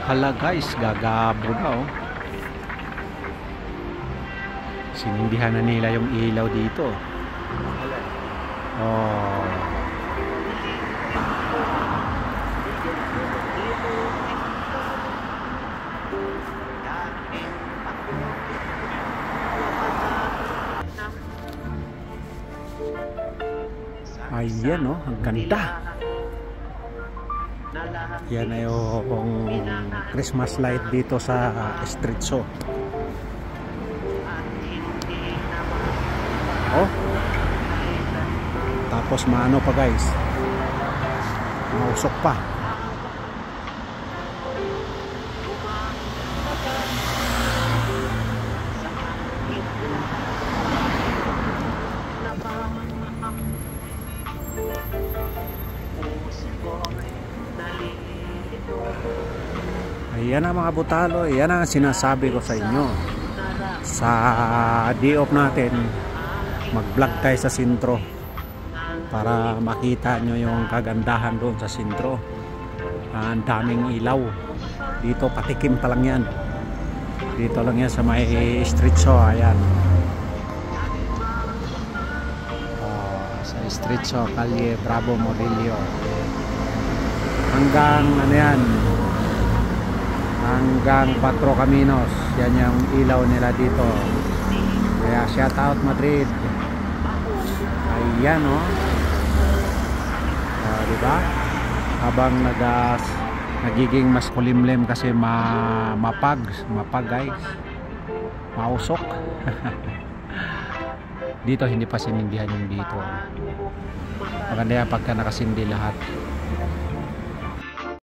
Hala guys, gagabo na oh. Sinindihan na nila yung ilaw dito. Oh. Ayan oh, ang ganda. Yan ay yung Christmas light dito sa Estrecho. Oh. Tapos maano pa guys. Mausok pa. Ayan ang mga butalo, yan ang sinasabi ko sa inyo. Sa day off natin, mag-vlog tayo sa sentro para makita nyo yung kagandahan doon sa sentro. Ang daming ilaw. Dito patikim pa lang yan. Dito lang yan sa may Estrecho, ayan. Sa Estrecho, Calle Bravo Murillo. Hanggang ano yan, hanggang 4 Caminos, yan yung ilaw nila dito. Kaya shout out Madrid. Ayan oh. Diba? Habang nagiging mas kulimlim kasi mapag guys, mausok. Dito hindi pa sinindihan yung dito. Maganda yan pagka nakasindi lahat.